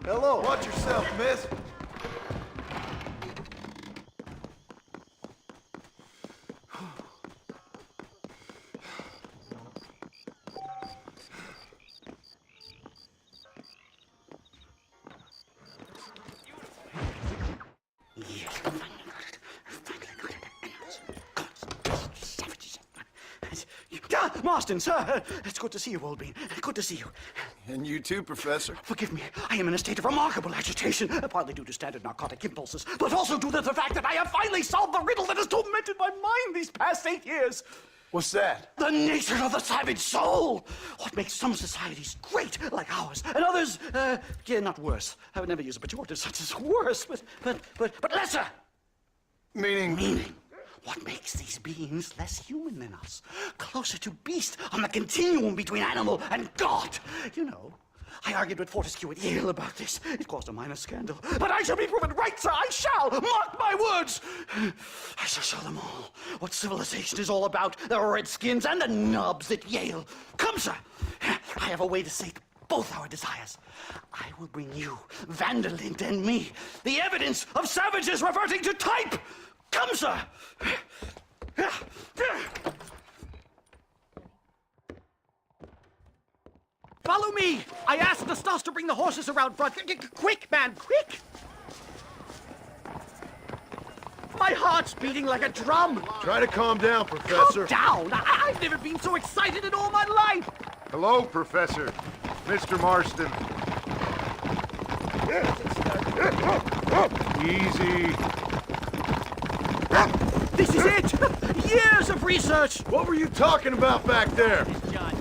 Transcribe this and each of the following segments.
Hello. Watch yourself, miss. Yes, finally got it. Savages. Marston, sir! It's good to see you, Old Bean. Good to see you. And you too, Professor. Forgive me, I am in a state of remarkable agitation, partly due to standard narcotic impulses, but also due to the fact that I have finally solved the riddle that has tormented my mind these past 8 years. What's that? The nature of the savage soul! What makes some societies great, like ours, and others, not worse. I would never use a pejorative such as worse, but lesser! Meaning? What makes these beings less human than us? Closer to beast on the continuum between animal and God. You know, I argued with Fortescue at Yale about this. It caused a minor scandal. But I shall be proven right, sir. I shall. Mark my words. I shall show them all what civilization is all about. The redskins and the nubs at Yale. Come, sir. I have a way to sate both our desires. I will bring you, Vanderlint and me, the evidence of savages reverting to type. Come, sir! Follow me! I asked the Stoss to bring the horses around front. Quick, man, quick! My heart's beating like a drum. Try to calm down, Professor. Calm down! I've never been so excited in all my life! Hello, Professor. Mr. Marston. Easy. This is it! Years of research! What were you talking about back there?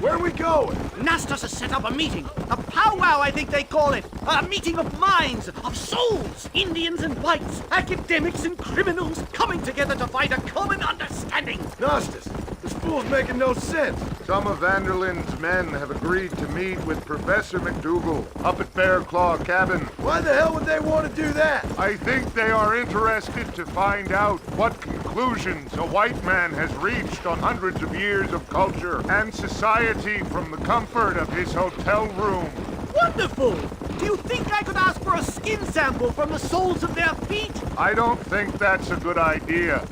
Where are we going? Nastas has set up a meeting. A powwow, I think they call it. A meeting of minds, of souls. Indians and whites, academics and criminals coming together to find a common understanding. Nostus, this fool's making no sense. Some of Vanderlyn's men have agreed to meet with Professor McDougal up at Bear Claw Cabin. Why the hell would they want to do that? I think they are interested to find out what conclusions a white man has reached on hundreds of years of culture and society from the comfort of his hotel room. Wonderful! Do you think I could ask for a skin sample from the soles of their feet? I don't think that's a good idea.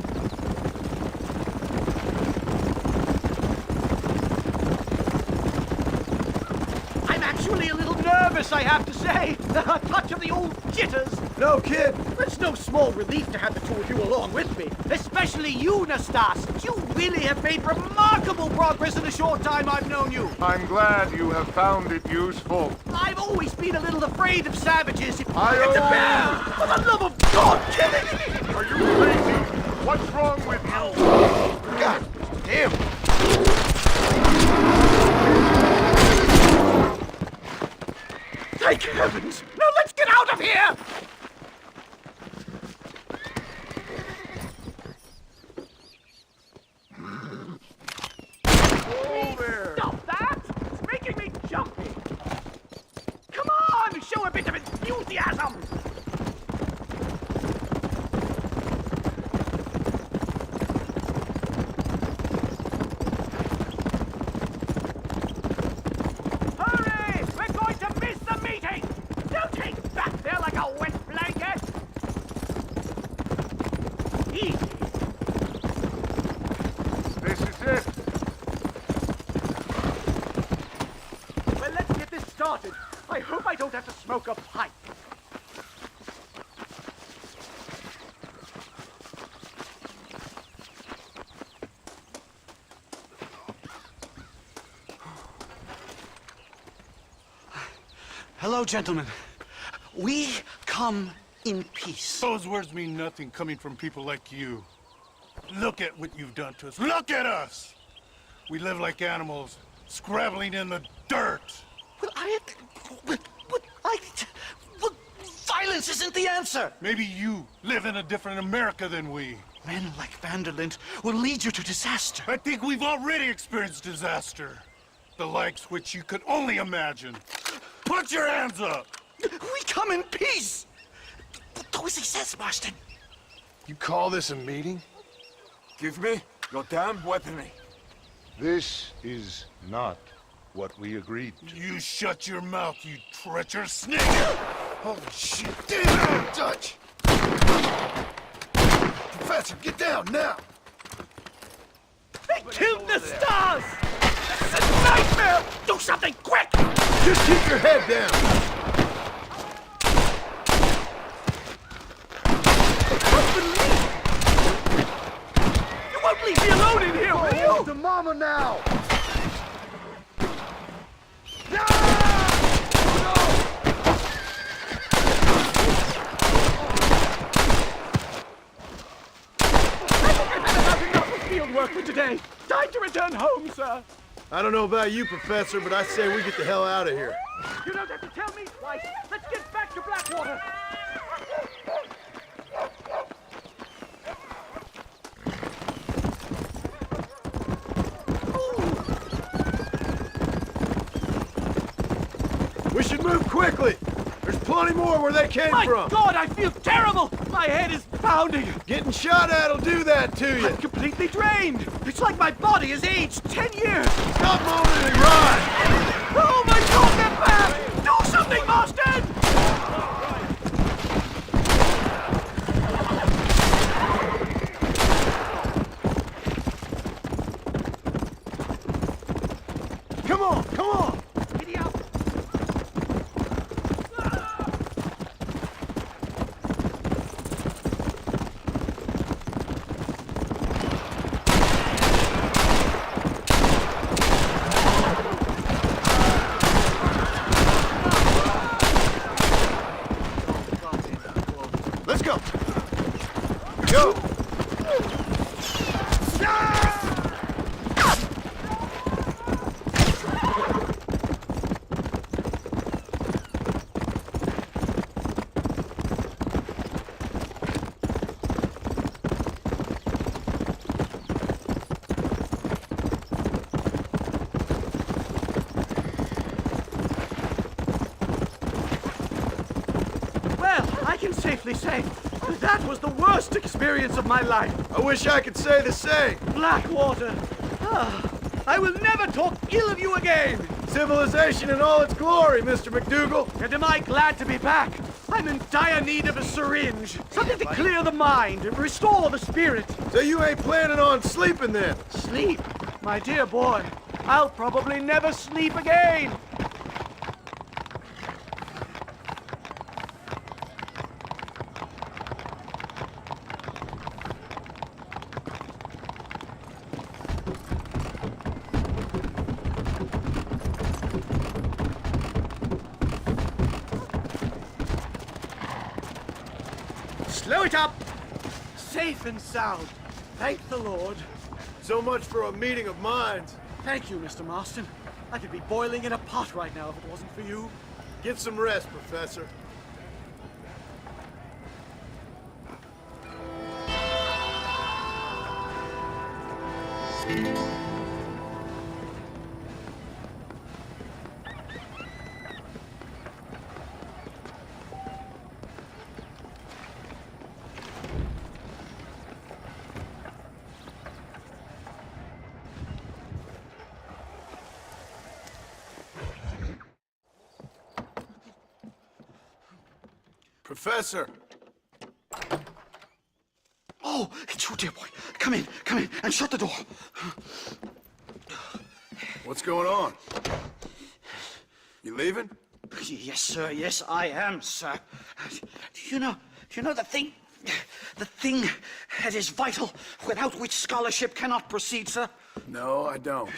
I'm actually a little nervous, I have to say. A touch of the old jitters. No kid. It's no small relief to have the two of you along with me. Especially you, Nastas. You really have made remarkable progress in the short time I've known you. I'm glad you have found it useful. I've always been a little afraid of savages. It's I- a bear! For the love of God, kill it! Are you crazy? What's wrong with you? God damn. Thank heavens! Now let's get out of here! There. Stop that! It's making me jumpy! Come on! Show a bit of enthusiasm! Hurry! We're going to miss the meeting! Don't take back there like a wet blanket! Easy! This is it. Well, let's get this started. I hope I don't have to smoke a pipe. Hello, gentlemen. We come in peace. Those words mean nothing coming from people like you. Look at what you've done to us. Look at us! We live like animals, scrabbling in the dirt. Well, violence isn't the answer. Maybe you live in a different America than we. Men like Vanderlint will lead you to disaster. I think we've already experienced disaster. The likes which you could only imagine. Put your hands up! We come in peace! Do as he says, Marston. You call this a meeting? Give me your damn weaponry. This is not what we agreed to. You shut your mouth, you treacherous snake! Holy shit! Damn, Dutch! Professor, get down now! They killed the stars! This is a nightmare! Do something quick! Just keep your head down! You won't leave me alone in here, will you? To mama now! Field work for today. Time to return home, sir. I don't know about you, Professor, but I say we get the hell out of here. You don't have to tell me twice. Let's get back to Blackwater. We should move quickly! There's plenty more where they came My from! God, I feel terrible! My head is pounding. Getting shot at'll do that to you! I'm completely drained. It's like my body has aged 10 years. Stop moaning and ride! Oh my God, they're back! Do something, Marston! Come on, come on! Giddy up. Let's go! Go! Well, I can safely say that was the worst experience of my life. I wish I could say the same. Blackwater. Ah, I will never talk ill of you again. Civilization in all its glory, Mr. McDougal. And am I glad to be back? I'm in dire need of a syringe. Something to clear the mind and restore the spirit. So you ain't planning on sleeping then? Sleep? My dear boy, I'll probably never sleep again. Slow it up! Safe and sound. Thank the Lord. So much for a meeting of minds. Thank you, Mr. Marston. I could be boiling in a pot right now if it wasn't for you. Get some rest, Professor. Professor! Oh, it's you, dear boy. Come in, and shut the door. What's going on? You leaving? Yes, sir. Yes, I am, sir. You know the thing that is vital, without which scholarship cannot proceed, sir? No, I don't.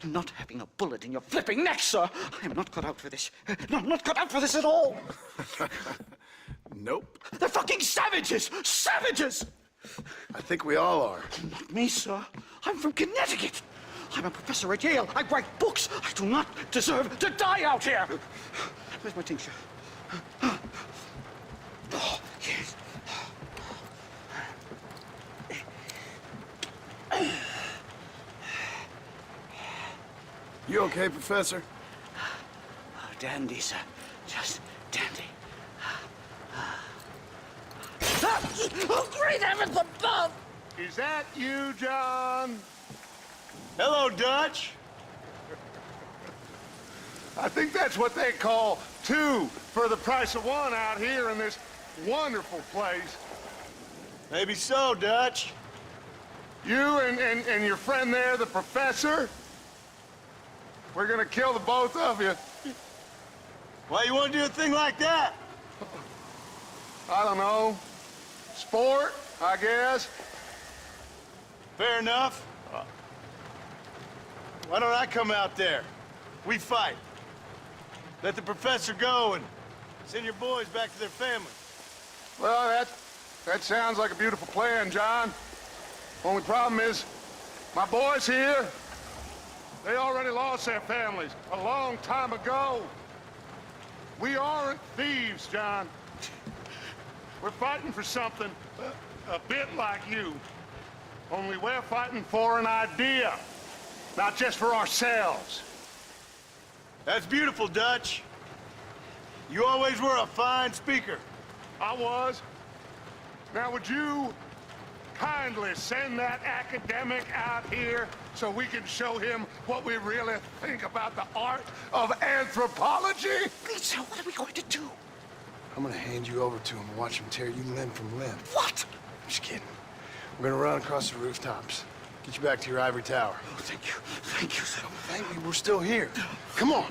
Not having a bullet in your flipping neck, sir. I am not cut out for this. No, I'm not cut out for this at all. Nope. They're fucking savages! Savages! I think we all are. Not me, sir. I'm from Connecticut. I'm a professor at Yale. I write books. I do not deserve to die out here. Where's my tincture? Oh, yes. You okay, Professor? Oh, dandy, sir. Just dandy. Oh, great heavens above! Is that you, John? Hello, Dutch. I think that's what they call two for the price of one out here in this wonderful place. Maybe so, Dutch. You and your friend there, the professor, we're gonna kill the both of you. Why you want to do a thing like that? I don't know. Sport, I guess. Fair enough. Why don't I come out there? We fight. Let the professor go and send your boys back to their families. Well, that sounds like a beautiful plan, John. Only problem is, my boys here, they already lost their families a long time ago. We aren't thieves, John. We're fighting for something a bit like you. Only we're fighting for an idea, not just for ourselves. That's beautiful, Dutch. You always were a fine speaker. I was. Now, would you kindly send that academic out here so we can show him what we really think about the art of anthropology? Lisa, what are we going to do? I'm gonna hand you over to him and watch him tear you limb from limb. What? I'm just kidding. We're gonna run across the rooftops. Get you back to your ivory tower. Oh, thank you. Thank you, sir. Thank me, we're still here. Come on.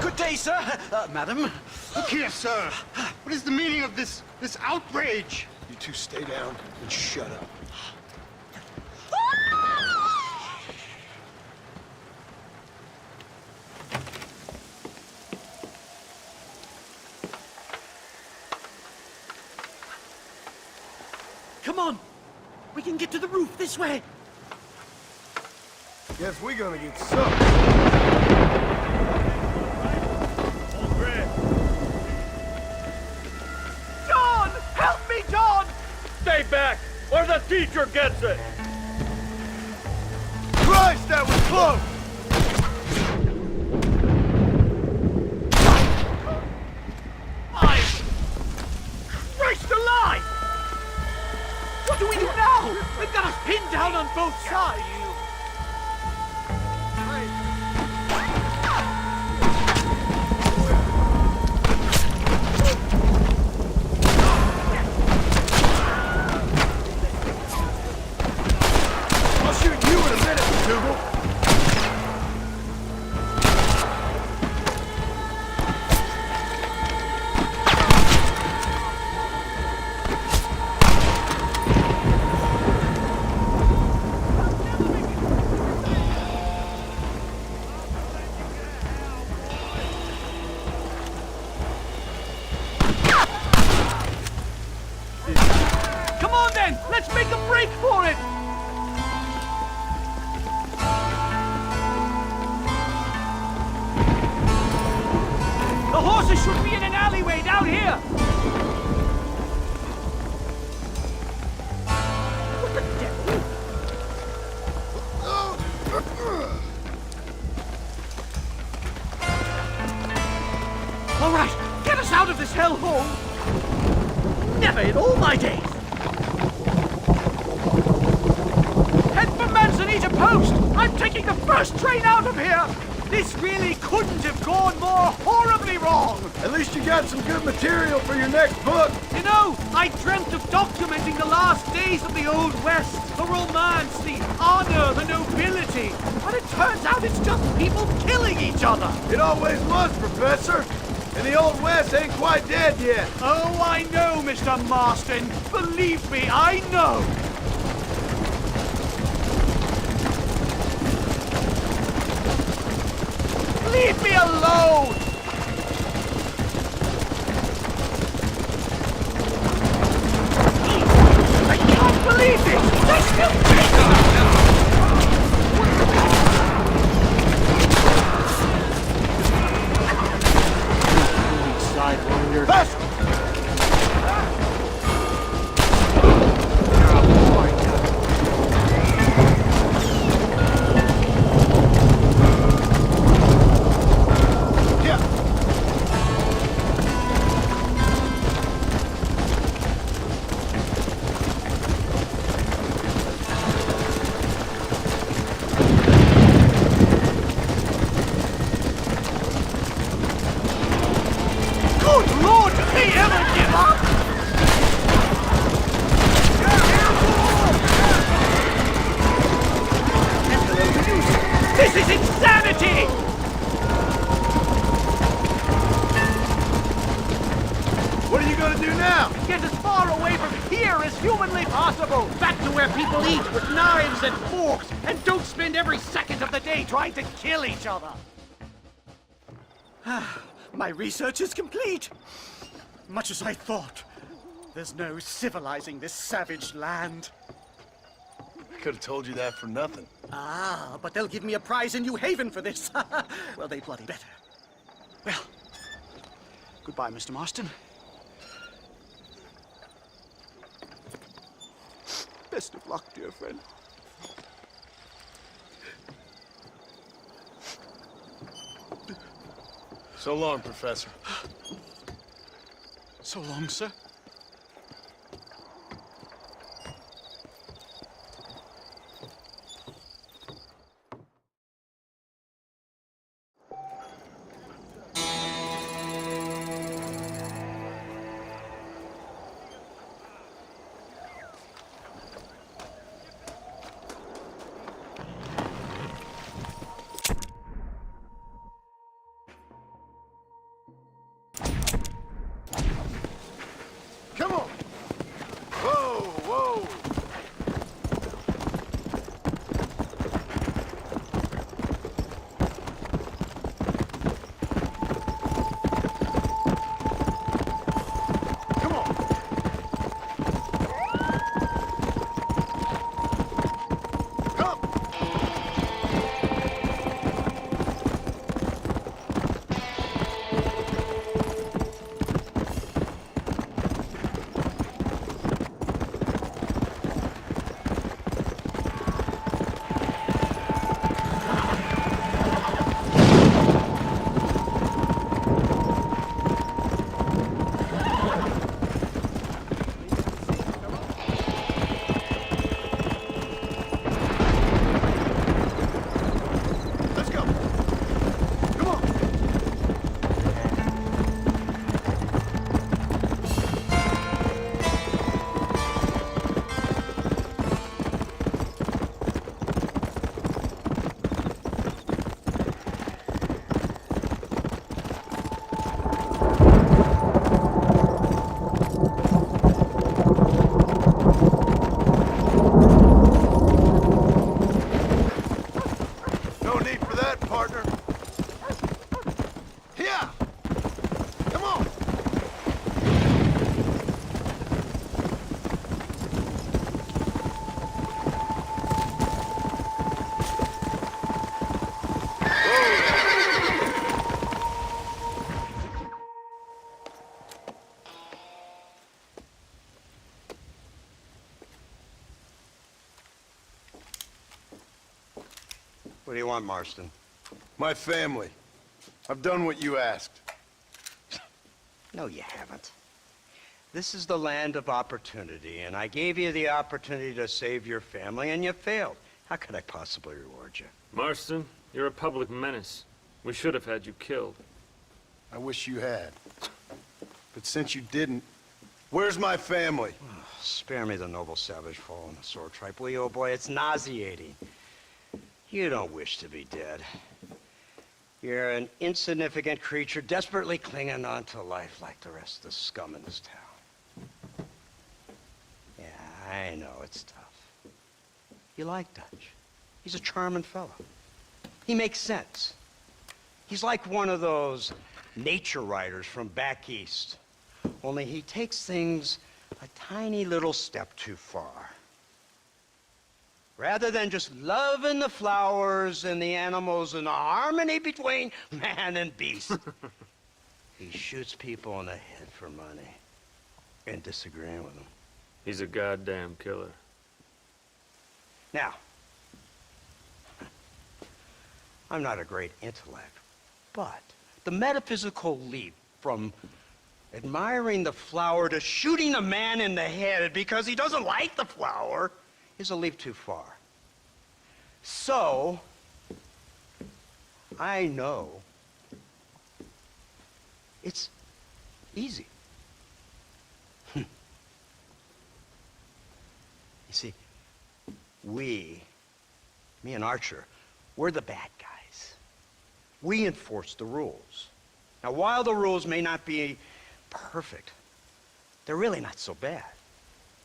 Good day, sir. Madam. Look here, sir. What is the meaning of this outrage? You two stay down and shut up. Come on. We can get to the roof this way. Guess we're gonna get sucked. John! Help me, John! Stay back, or the teacher gets it! Christ, that was close! Christ alive! What do we do now? They've got us pinned down on both sides. I'll shoot you in a minute, Dougal. Come on then! Let's make a break for it! The horses should be in an alleyway down here! What the devil? All right, get us out of this hellhole! Never in all my days! Head for Manzanita Post! I'm taking the first train out of here! This really couldn't have gone more horribly wrong! At least you got some good material for your next book. You know, I dreamt of documenting the last days of the Old West, the romance, the honor, the nobility. But it turns out it's just people killing each other. It always was, Professor. And the Old West ain't quite dead yet. Oh, I know, Mr. Marston. Believe me, I know. Leave me alone! I can't believe this! They're still Sidewinder. Faster! humanly possible. Back to where people eat with knives and forks and don't spend every second of the day trying to kill each other. My research is complete. Much as I thought. There's no civilizing this savage land. I could have told you that for nothing. Ah, but they'll give me a prize in New Haven for this. Well, they bloody better. Well, goodbye, Mr. Marston. Best of luck, dear friend. So long, Professor. So long, sir. Come on! Whoa, whoa! Come on! Come! Let's go! Come on! No need for that, partner. Here! Come on! What do you want, Marston? My family. I've done what you asked. No, you haven't. This is the land of opportunity, and I gave you the opportunity to save your family, and you failed. How could I possibly reward you? Marston, you're a public menace. We should have had you killed. I wish you had. But since you didn't, where's my family? Spare me the noble savage fall on the sword tripe, will you, old boy? It's nauseating. You don't wish to be dead. You're an insignificant creature desperately clinging on to life like the rest of the scum in this town. Yeah, I know it's tough. You like Dutch. He's a charming fellow. He makes sense. He's like one of those nature writers from back east. Only he takes things a tiny little step too far. Rather than just loving the flowers and the animals and the harmony between man and beast, he shoots people in the head for money and disagreeing with them. He's a goddamn killer. Now, I'm not a great intellect, but the metaphysical leap from admiring the flower to shooting a man in the head because he doesn't like the flower is a leap too far. So, I know it's easy. You see, me and Archer, we're the bad guys. We enforce the rules. Now, while the rules may not be perfect, they're really not so bad.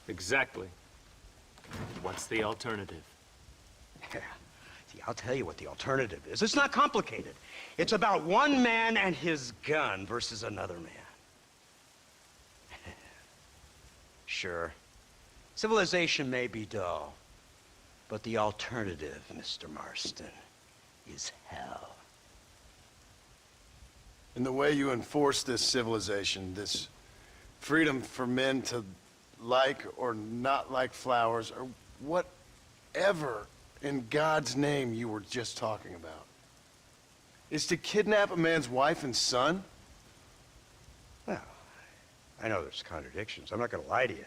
Exactly. What's the alternative? Yeah. See, I'll tell you what the alternative is. It's not complicated. It's about one man and his gun versus another man. Sure, civilization may be dull, but the alternative, Mr. Marston, is hell. And the way you enforce this civilization, this freedom for men to like or not like flowers, or whatever in God's name you were just talking about, is to kidnap a man's wife and son? Well, I know there's contradictions. I'm not going to lie to you.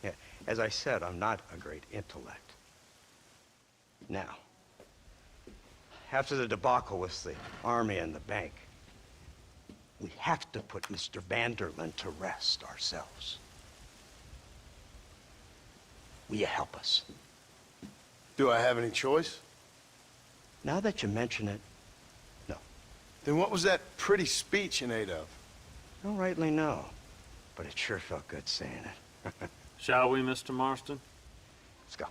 Yeah, as I said, I'm not a great intellect. Now, after the debacle with the army and the bank, we have to put Mr. Vanderlyn to rest ourselves. Will you help us? Do I have any choice? Now that you mention it, no. Then what was that pretty speech in aid of? Don't rightly know, but it sure felt good saying it. Shall we, Mr. Marston? Let's go.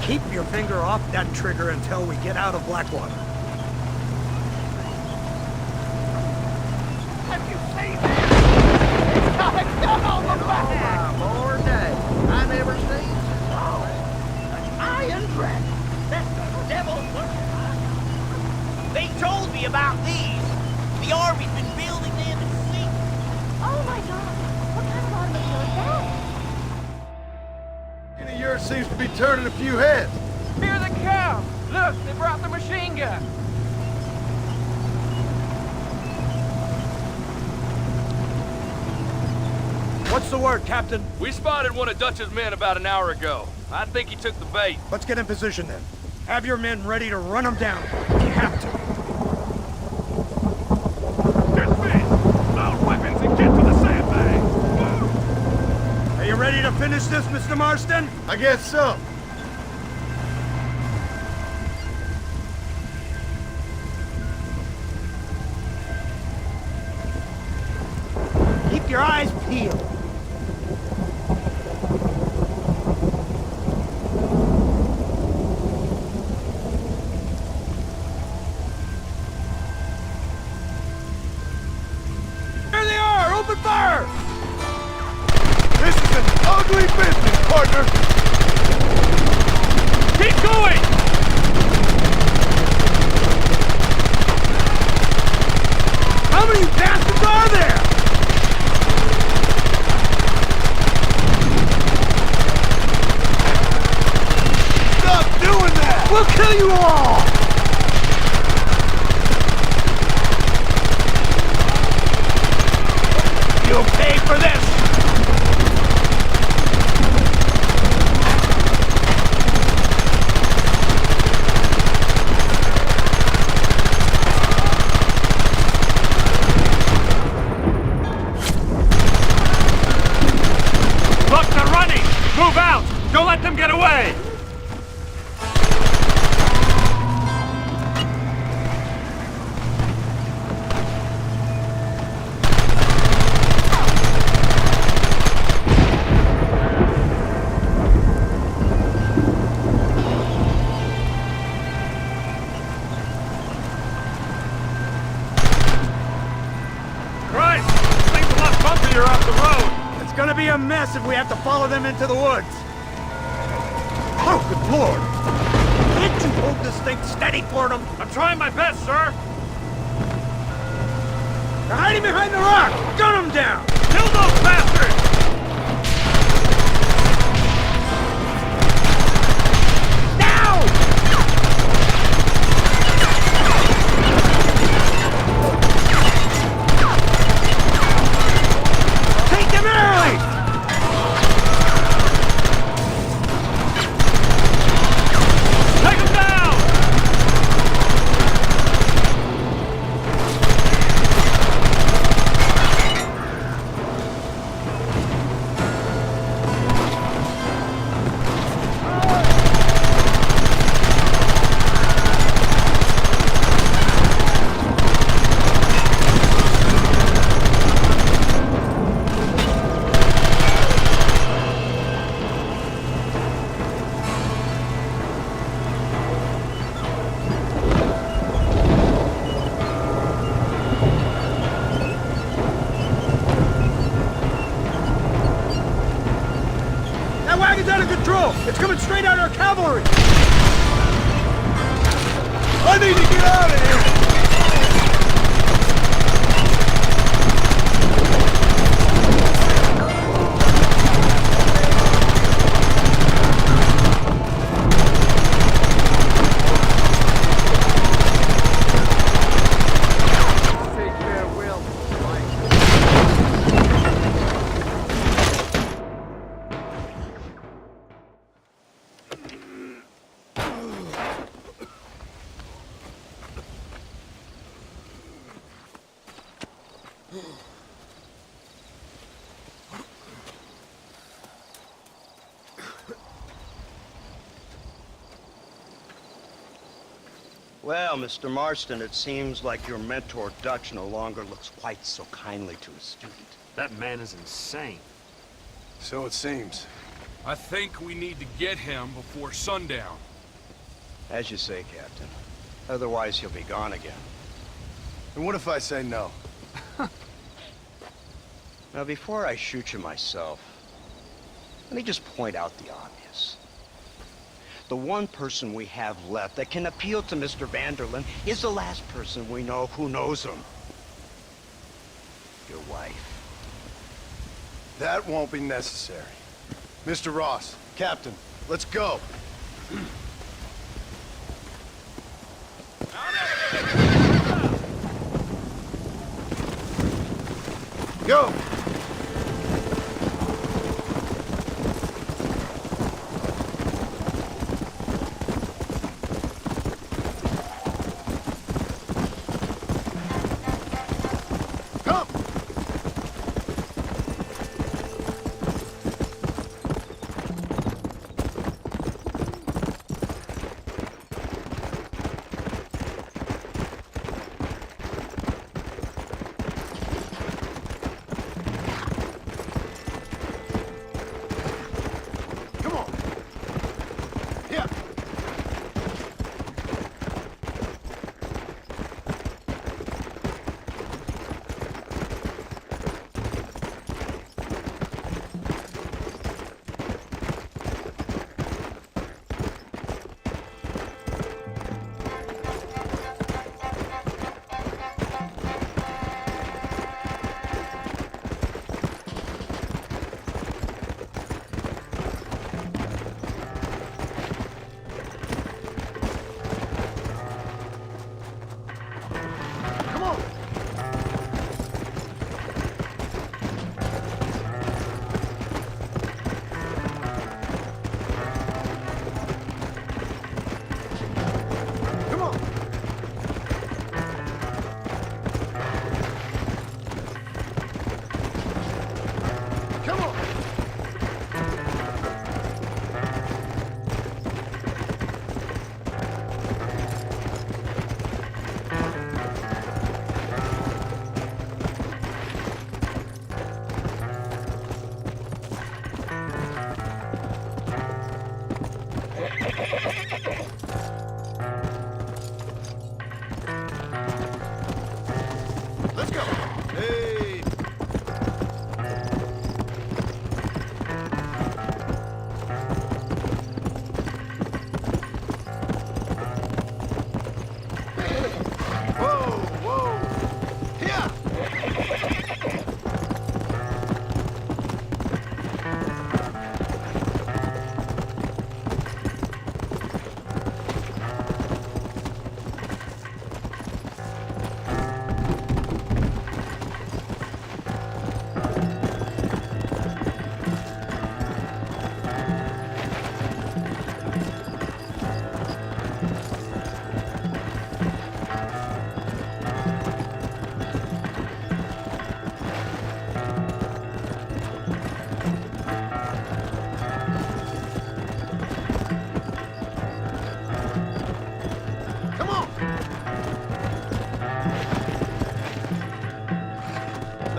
Keep your finger off that trigger until we get out of Blackwater. Have you seen this? It's got a gun on the back! More day. I never seen such an iron dragon. That's the devil's work. They told me about these. The Army's been building them in sleep. Oh my God! What kind of automobile is that? Yours seems to be turning a few heads. Here they come! Look, they brought the machine gun. What's the word, Captain? We spotted one of Dutch's men about an hour ago. I think he took the bait. Let's get in position then. Have your men ready to run them down if you have to. Dismiss! Load weapons and get to the sandbag! Are you ready to finish this, Mr. Marston? I guess so. Keep your eyes peeled. There they are! Open fire! This is an ugly business, partner. Keep going! How many bastards are there? Stop doing that! We'll kill you all! You'll pay for this! Look, they're running! Move out! Don't let them get away! Christ! This thing's a lot bumpier off the road! It's gonna be a mess if we have to follow them into the woods. Oh, good Lord! Can't you hold this thing steady for them? I'm trying my best, sir! They're hiding behind the rock! Gun them down! Kill those bastards! Now! Take them early! coming straight at our cavalry! I need to get out of here! Well, Mr. Marston, it seems like your mentor Dutch no longer looks quite so kindly to his student. That man is insane. So it seems. I think we need to get him before sundown. As you say, Captain. Otherwise, he'll be gone again. And what if I say no? Now, before I shoot you myself, let me just point out the obvious. The one person we have left that can appeal to Mr. Vanderlyn is the last person we know who knows him. Your wife. That won't be necessary. Mr. Ross, Captain, let's go. Go!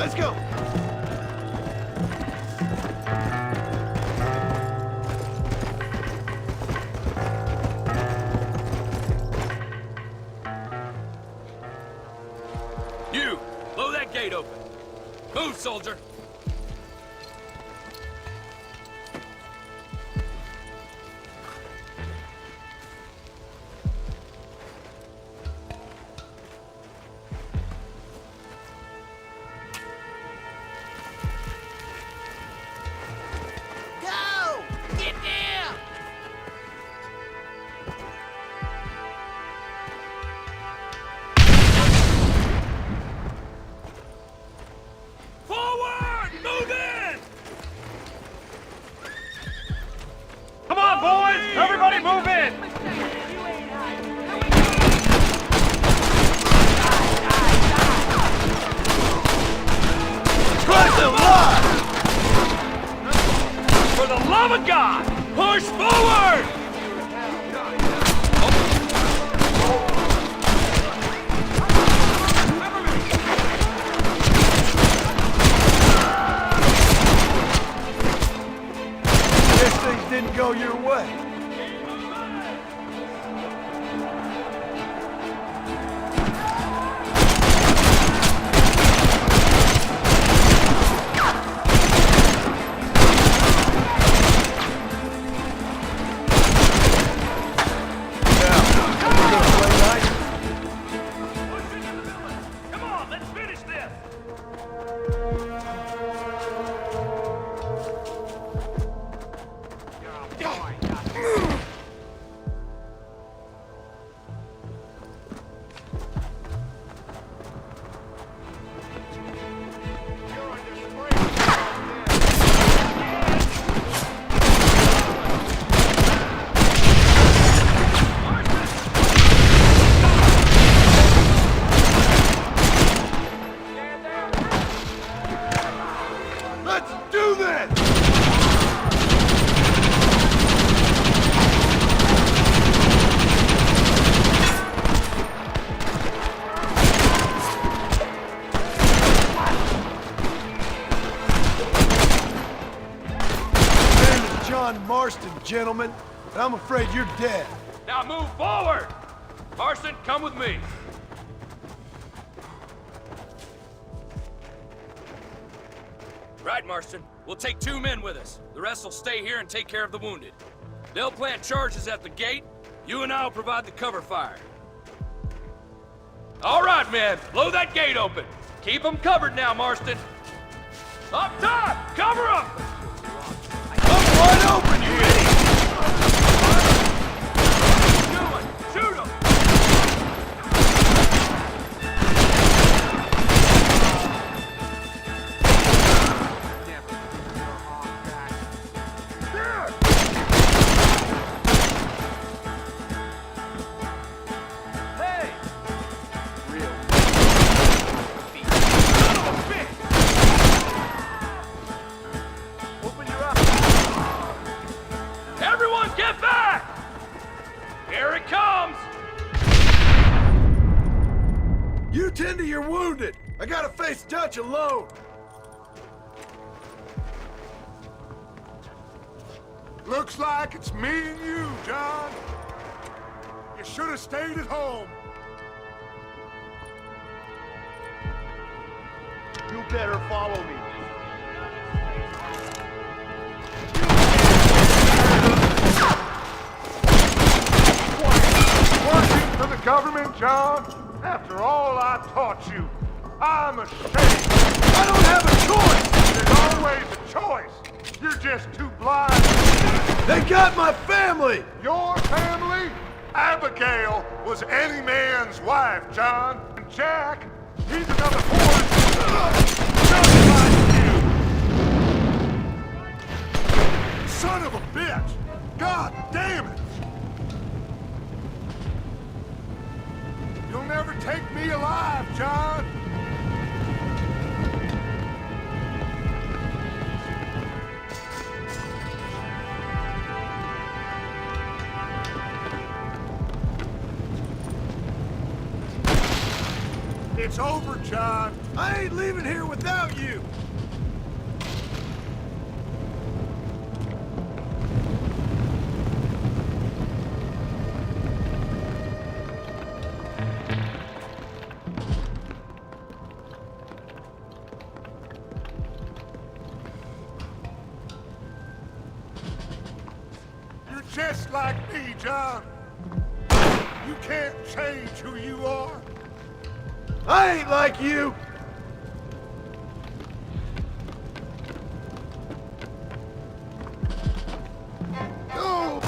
Let's go! You! Blow that gate open! Move, soldier! of a god! Push forward! Guess things didn't go your way. Come on, let's finish this! Let's do this! My name is John Marston, gentlemen, and I'm afraid you're dead. Now move forward! Marston, come with me. Right, Marston. We'll take 2 men with us. The rest will stay here and take care of the wounded. They'll plant charges at the gate. You and I'll provide the cover fire. All right, men. Blow that gate open. Keep them covered now, Marston. Up top! Cover them! Come wide open, you idiot! Shoot them! Hey! Real. Son of a bitch! Open your eyes. Everyone get back! Here it comes! You tend to your wounded. I gotta face Dutch alone. Looks like it's me and you, John. You should have stayed at home. You better follow me. Working for the government, John? After all I taught you, I'm ashamed. I don't have a choice! There's always a choice. You're just too blind. They got my family! Your family? Abigail was any man's wife, John. And Jack, he's another horse. Just like you. Son of a bitch! God damn it! You'll never take me alive, John! It's over, John. I ain't leaving here without you! You're just like me, John. You can't change who you are. I ain't like you! No!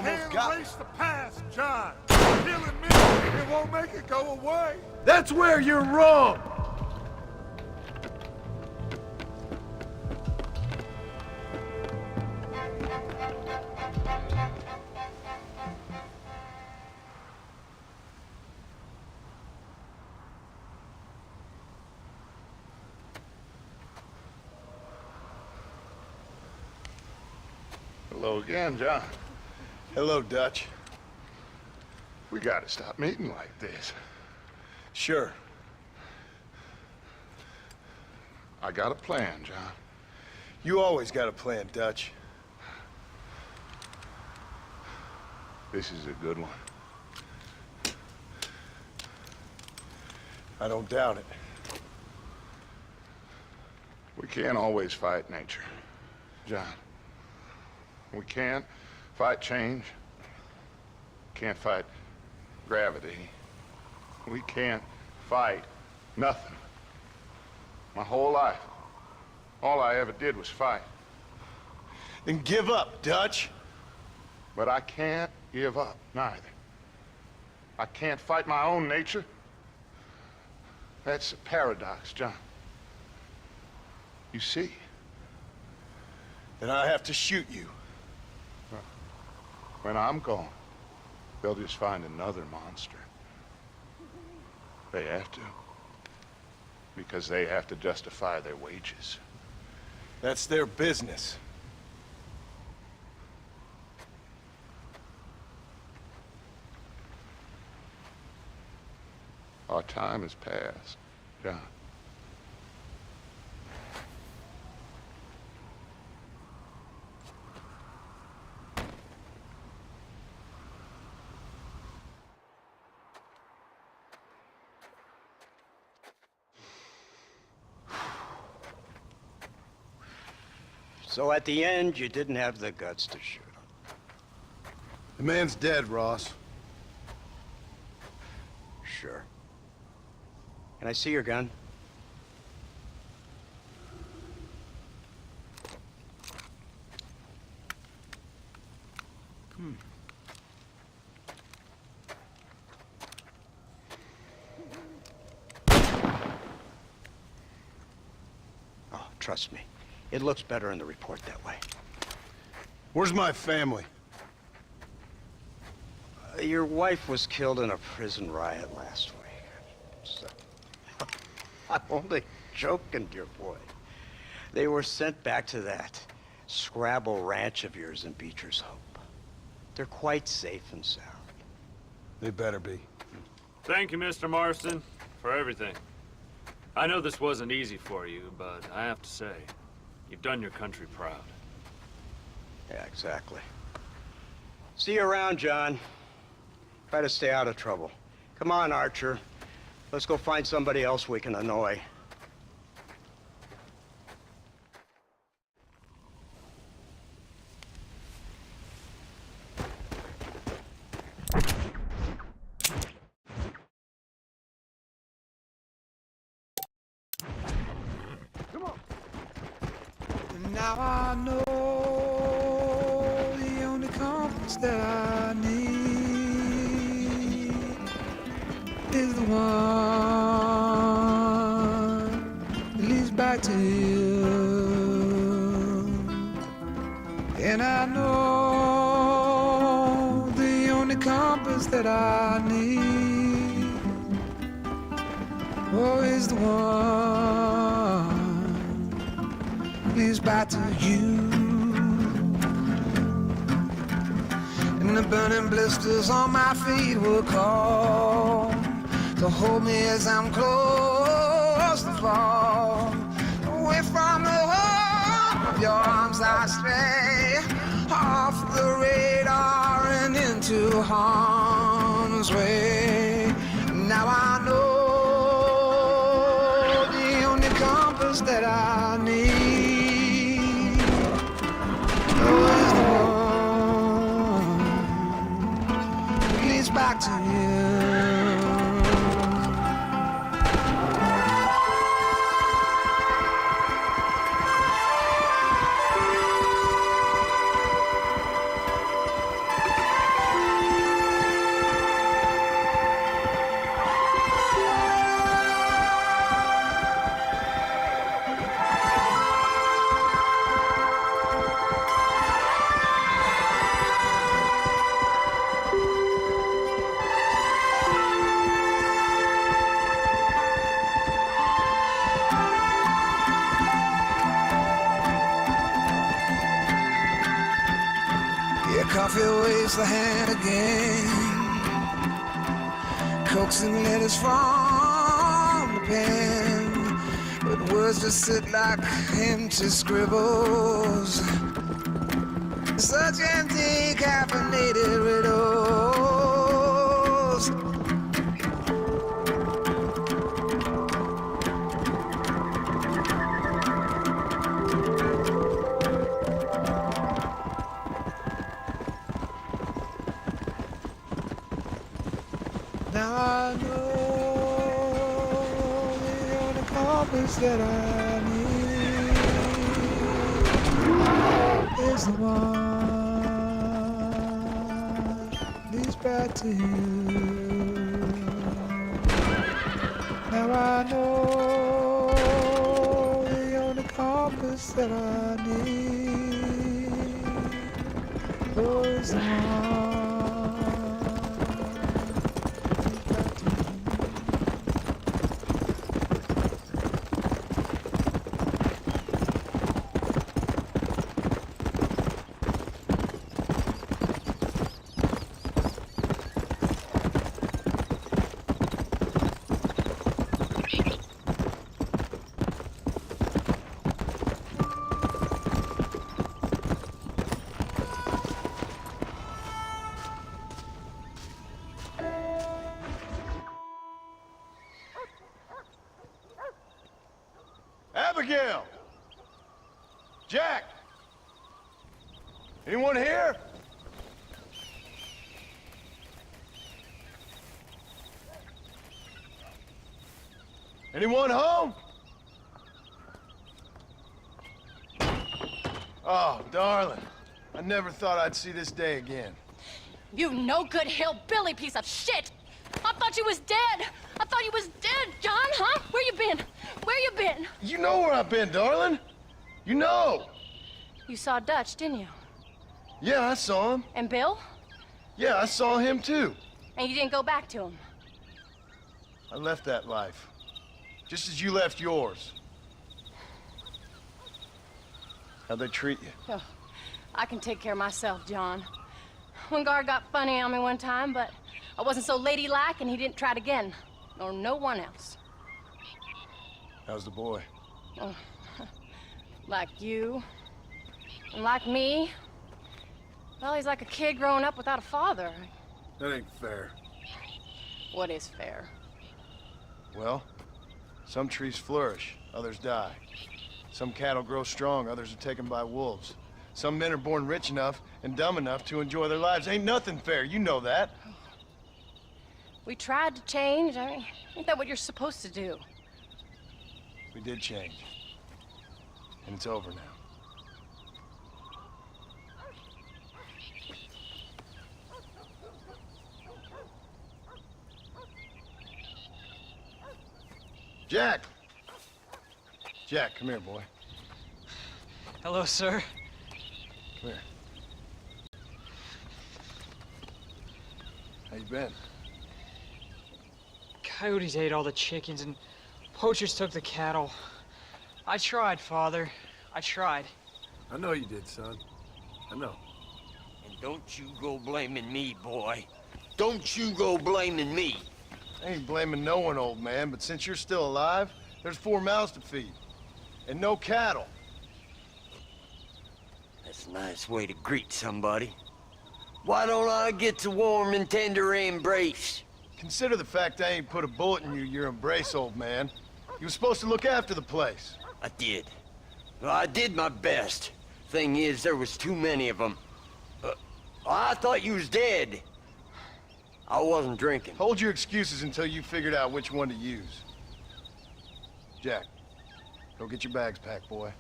almost got me. Erase the past, John. Killing me, it won't make it go away. That's where you're wrong! Hello again, John. Hello, Dutch. We gotta stop meeting like this. Sure. I got a plan, John. You always got a plan, Dutch. This is a good one. I don't doubt it. We can't always fight nature, John. We can't fight change. Can't fight gravity. We can't fight nothing. My whole life, all I ever did was fight. Then give up, Dutch. But I can't give up, neither. I can't fight my own nature. That's a paradox, John. You see? Then I have to shoot you. When I'm gone, they'll just find another monster. They have to. Because they have to justify their wages. That's their business. Our time has passed, John. So at the end, you didn't have the guts to shoot him. The man's dead, Ross. Sure. Can I see your gun? Oh, trust me. It looks better in the report that way. Where's my family? Your wife was killed in a prison riot last week. So, I'm only joking, dear boy. They were sent back to that Scrabble ranch of yours in Beecher's Hope. They're quite safe and sound. They better be. Thank you, Mr. Marston, for everything. I know this wasn't easy for you, but I have to say, you've done your country proud. Yeah, exactly. See you around, John. Try to stay out of trouble. Come on, Archer. Let's go find somebody else we can annoy. Now I know the only compass that I need is the one that leads back to you. And I know the only compass that I need, oh, is the one leads back to you. And the burning blisters on my feet will call to hold me as I'm close to fall. Away from the home of your arms I stray, off the radar and into harm's way. Now I know the only compass that I need is the one that leads back to you. coffee waves the hand again, coaxing letters from the pen, but words just sit like empty scribbles, such empty caffeinated riddles. Now I know the only compass that I need is the one that leads back to you. Now I know the only compass that I need is the one. Abigail! Jack! Anyone here? Anyone home? Oh, darling. I never thought I'd see this day again. You no good hillbilly piece of shit! I thought you was dead! I thought you was dead, John, huh? Where you been? Where you been? You know where I've been, darling. You know. You saw Dutch, didn't you? Yeah, I saw him. And Bill? Yeah, I saw him too. And you didn't go back to him? I left that life. Just as you left yours. How'd they treat you? Oh, I can take care of myself, John. One guard got funny on me one time, but I wasn't so ladylike and he didn't try it again. Nor no one else. How's the boy? Oh, like you. And like me. Well, he's like a kid growing up without a father. That ain't fair. What is fair? Well, some trees flourish, others die. Some cattle grow strong, others are taken by wolves. Some men are born rich enough and dumb enough to enjoy their lives. Ain't nothing fair, you know that. We tried to change. I mean, ain't that what you're supposed to do? We did change. And it's over now. Jack! Jack, come here, boy. Hello, sir. Come here. How you been? Coyotes ate all the chickens and poachers took the cattle. I tried, Father. I tried. I know you did, son. I know. And don't you go blaming me, boy. Don't you go blaming me. I ain't blaming no one, old man, but since you're still alive, there's 4 mouths to feed. And no cattle. That's a nice way to greet somebody. Why don't I get a warm and tender embrace? Consider the fact I ain't put a bullet in your embrace, old man. You were supposed to look after the place. I did. Well, I did my best. Thing is, there was too many of them. I thought you was dead. I wasn't drinking. Hold your excuses until you figured out which one to use. Jack, go get your bags packed, boy.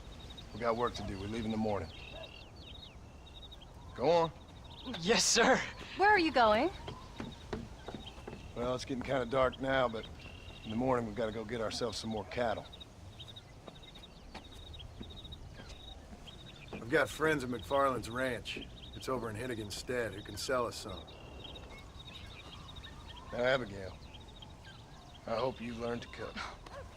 We got work to do. We leave in the morning. Go on. Yes, sir. Where are you going? Well, it's getting kind of dark now, but in the morning we've got to go get ourselves some more cattle. I've got friends at McFarland's ranch. It's over in Hennigan's stead who can sell us some. Now, Abigail, I hope you learned to cook.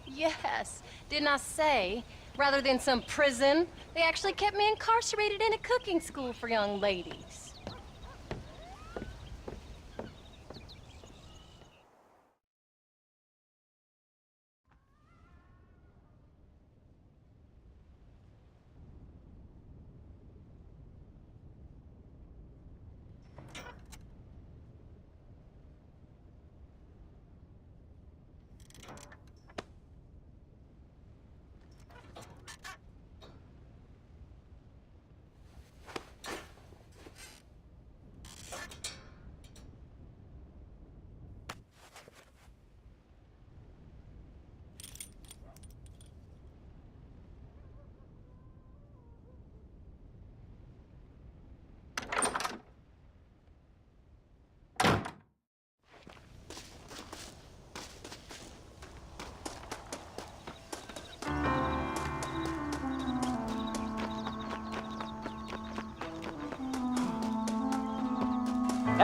Yes. Didn't I say, rather than some prison, they actually kept me incarcerated in a cooking school for young ladies.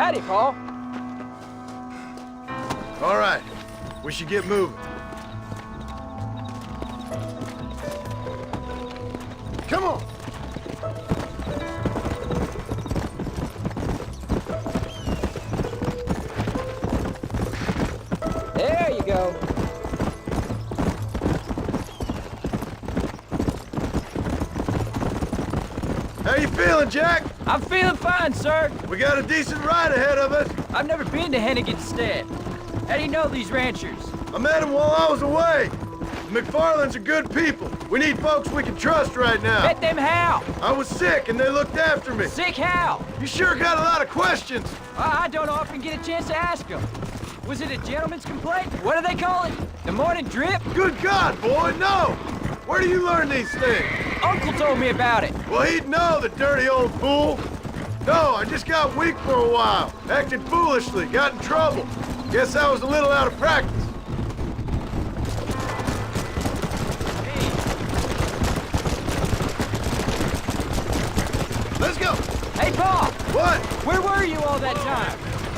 Howdy, Paul. All right, we should get moving. Come on. There you go. How you feeling, Jack? I'm feeling fine, sir. We got a decent ride ahead of us. I've never been to Hennigan's Stead. How do you know these ranchers? I met them while I was away. The McFarlands are good people. We need folks we can trust right now. Met them how? I was sick and they looked after me. Sick how? You sure got a lot of questions. I don't often get a chance to ask them. Was it a gentleman's complaint? What do they call it? The morning drip? Good God, boy, no! Where do you learn these things? Uncle told me about it. Well, he'd know, the dirty old fool. No, I just got weak for a while. Acted foolishly, got in trouble. Guess I was a little out of practice. Let's go. Hey, Paul. What? Where were you all that time?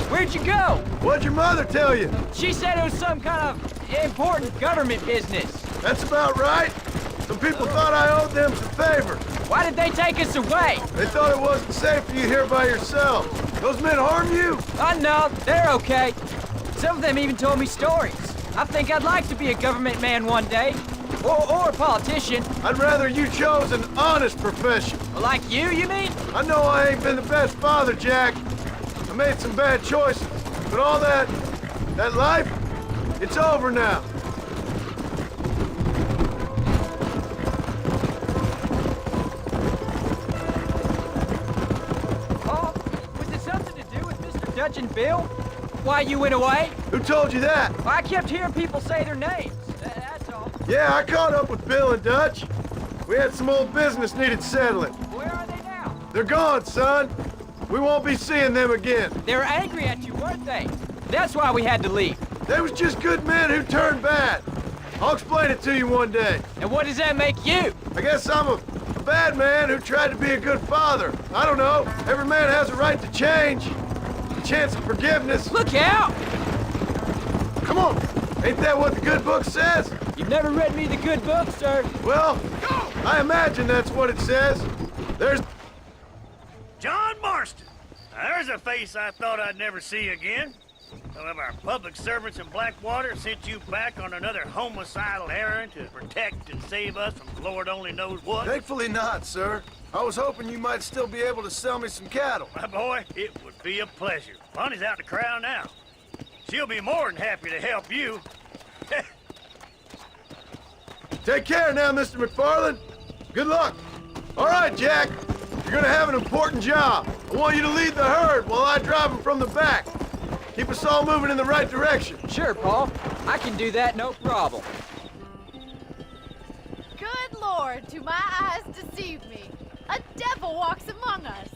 Where'd you go? What'd your mother tell you? She said it was some kind of important government business. That's about right. Some people thought I owed them some favor. Why did they take us away? They thought it wasn't safe for you here by yourself. Those men harm you? No, they're okay. Some of them even told me stories. I think I'd like to be a government man one day. Or a politician. I'd rather you chose an honest profession. Like you mean? I know I ain't been the best father, Jack. I made some bad choices. But all that life, it's over now. Oh, was it something to do with Mr. Dutch and Bill? Why you went away? Who told you that? I kept hearing people say their names. That's all. Yeah, I caught up with Bill and Dutch. We had some old business needed settling. Where are they now? They're gone, son. We won't be seeing them again. They were angry at you, weren't they? That's why we had to leave. They was just good men who turned bad. I'll explain it to you one day. And what does that make you? I guess I'm a bad man who tried to be a good father. I don't know. Every man has a right to change. A chance of forgiveness. Look out! Come on. Ain't that what the good book says? You've never read me the good book, sir. Well, I imagine that's what it says. There's... John Marston. Now, there's a face I thought I'd never see again. Some of our public servants in Blackwater sent you back on another homicidal errand to protect and save us from Lord only knows what. Thankfully not, sir. I was hoping you might still be able to sell me some cattle. My boy, it would be a pleasure. Bonnie's out in the crowd now. She'll be more than happy to help you. Take care now, Mr. McFarland. Good luck. All right, Jack. You're gonna have an important job. I want you to lead the herd while I drive them from the back. Keep us all moving in the right direction. Sure, Paul. I can do that, no problem. Good Lord, do my eyes deceive me? A devil walks among us.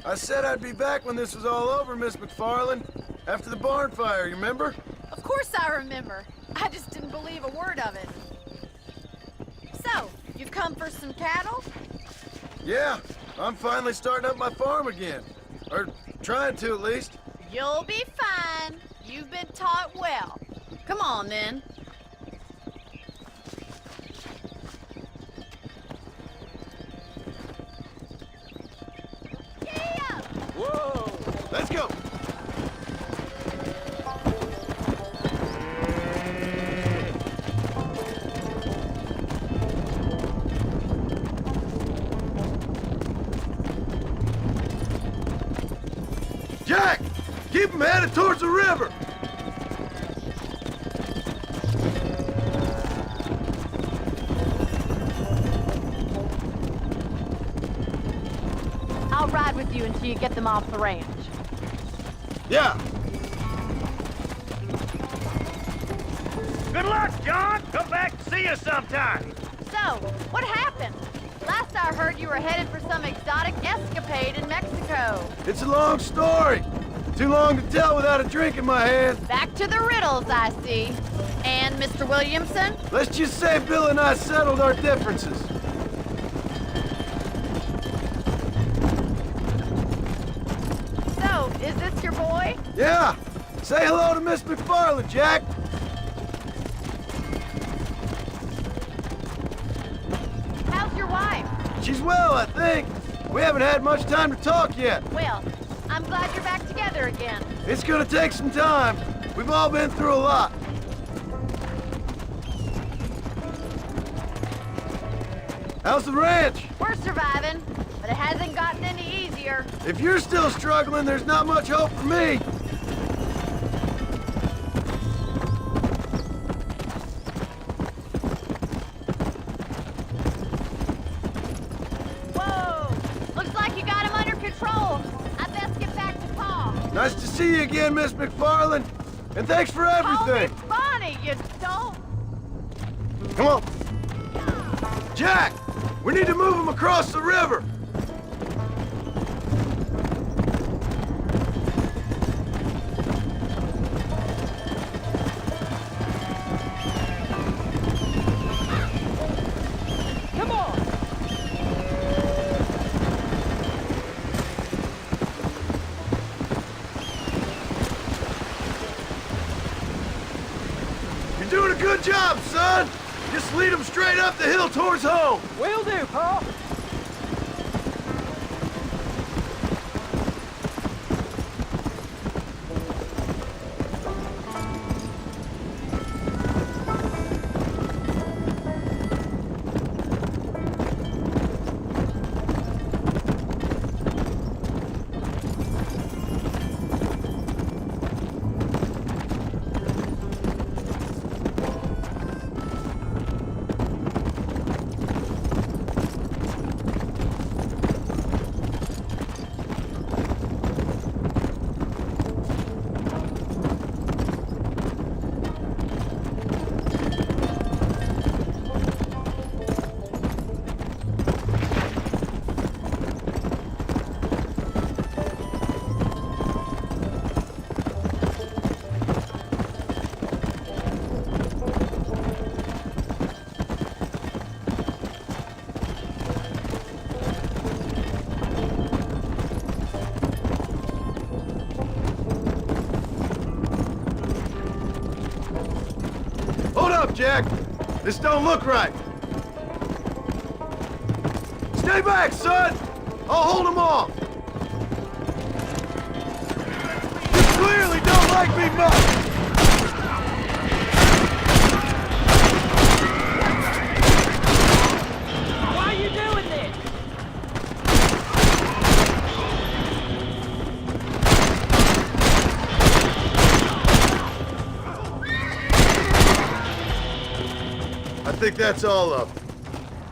I said I'd be back when this was all over, Miss McFarland. After the barn fire, you remember? Of course I remember. I just didn't believe a word of it. So, you've come for some cattle? Yeah, I'm finally starting up my farm again. Or trying to, at least. You'll be fine. You've been taught well. Come on, then. Yeah! Whoa! Let's go! Jack! Keep them headed towards the river! I'll ride with you until you get them off the ranch. Yeah. Good luck, John. Come back and see us sometime. So, what happened? Last I heard you were headed for some exotic escapade in Mexico. It's a long story. Too long to tell without a drink in my hand. Back to the riddles, I see. And Mr. Williamson? Let's just say Bill and I settled our differences. So, Is this your boy? Yeah! Say hello to Miss McFarland, Jack! How's your wife? She's well, I think. We haven't had much time to talk yet. Well, I'm glad you're back together again. It's gonna take some time. We've all been through a lot. How's the ranch? We're surviving, but it hasn't gotten any easier. If you're still struggling, there's not much hope for me. Whoa! Looks like you got him under control. I best get back to Pa. Nice to see you again, Miss McFarland. And thanks for everything. Call me Bonnie, you don't. Come on. Jack, we need to move him across the river. Come on! You're doing a good job, son. Just lead him straight up the hill towards home. Will do, Pa. Hold up, Jack. This don't look right. Stay back, son. I'll hold him off. You clearly don't like me much. Why are you doing this? I think that's all of them.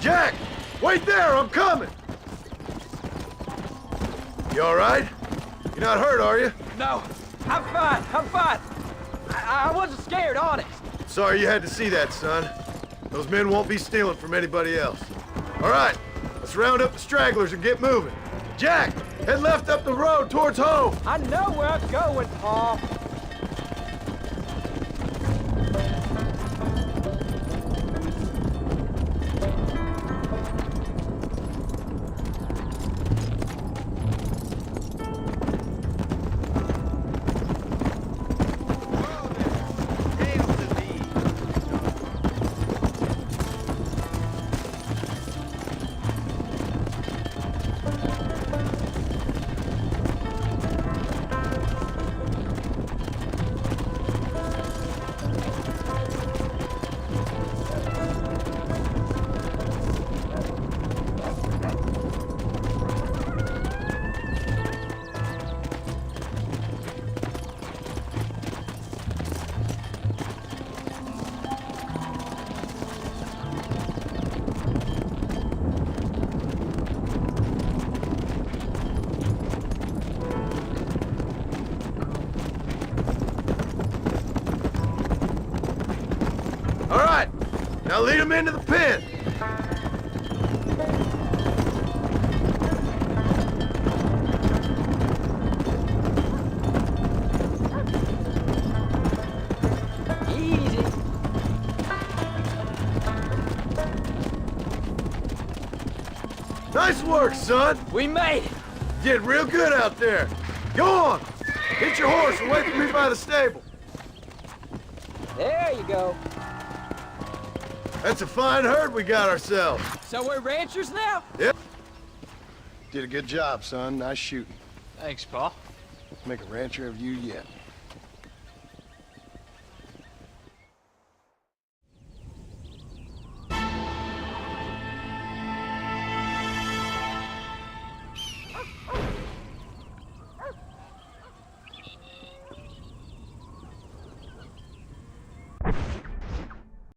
Jack, wait there, I'm coming. You all right? You're not hurt, are you? No, I'm fine. I'm fine. I wasn't scared, honest. Sorry you had to see that, son. Those men won't be stealing from anybody else. All right, let's round up the stragglers and get moving. Jack, head left up the road towards home. I know where I'm going, Pa. All right, now lead them into the pen. Easy. Nice work, son. We made it. Did real good out there. Go on, Hit your horse and wait for me by the stable. There you go. That's a fine herd we got ourselves. So we're ranchers now? Yep. Did a good job, son. Nice shooting. Thanks, Pa. Make a rancher of you yet.